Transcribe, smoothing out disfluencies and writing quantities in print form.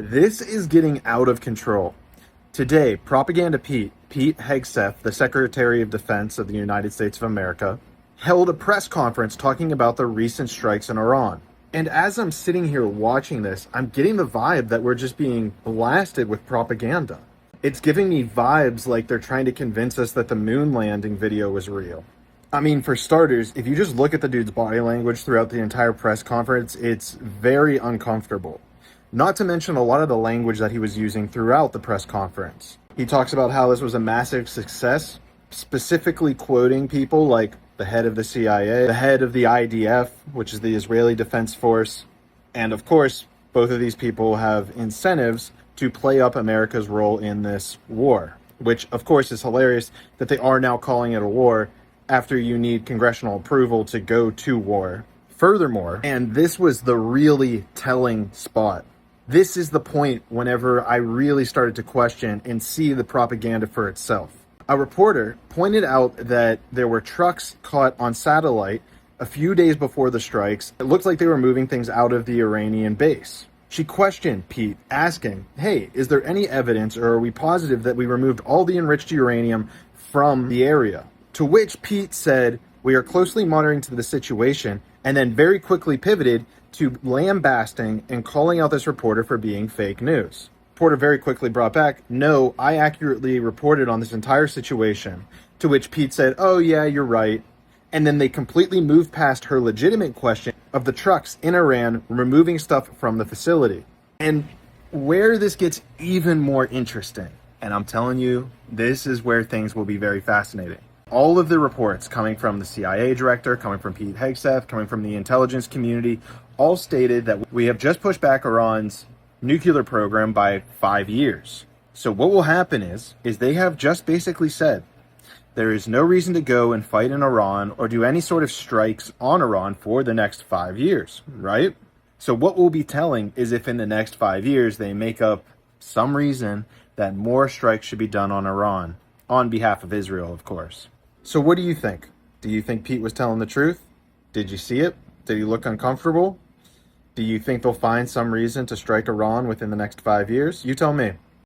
This is getting out of control. Today, Propaganda Pete Hegseth, the Secretary of Defense of the United States of America, held a press conference talking about the recent strikes in Iran. And as I'm sitting here watching this, I'm getting the vibe that we're just being blasted with propaganda. It's giving me vibes like they're trying to convince us that the moon landing video was real. I mean, for starters, if you just look at the dude's body language throughout the entire press conference, it's very uncomfortable. Not to mention a lot of the language that he was using throughout the press conference. He talks about how this was a massive success, specifically quoting people like the head of the CIA, the head of the IDF, which is the Israeli Defense Force, and of course, both of these people have incentives to play up America's role in this war, which of course is hilarious that they are now calling it a war after you need congressional approval to go to war. Furthermore, and this was the really telling spot, this is the point whenever I really started to question and see the propaganda for itself. A reporter pointed out that there were trucks caught on satellite a few days before the strikes. It looked like they were moving things out of the Iranian base. She questioned Pete, asking, hey, is there any evidence or are we positive that we removed all the enriched uranium from the area? To which Pete said, we are closely monitoring the situation, and then very quickly pivoted to lambasting and calling out this reporter for being fake news. Reporter very quickly brought back, no, I accurately reported on this entire situation. To which Pete said, oh yeah, you're right. And then they completely moved past her legitimate question of the trucks in Iran removing stuff from the facility. And where this gets even more interesting, and I'm telling you, this is where things will be very fascinating. All of the reports coming from the CIA director, coming from Pete Hegseth, coming from the intelligence community, all stated that we have just pushed back Iran's nuclear program by 5 years. So what will happen is they have just basically said there is no reason to go and fight in Iran or do any sort of strikes on Iran for the next 5 years, right? So what we'll be telling is if in the next 5 years they make up some reason that more strikes should be done on Iran, on behalf of Israel, of course. So what do you think? Do you think Pete was telling the truth? Did you see it? Did he look uncomfortable? Do you think they'll find some reason to strike Iran within the next 5 years? You tell me.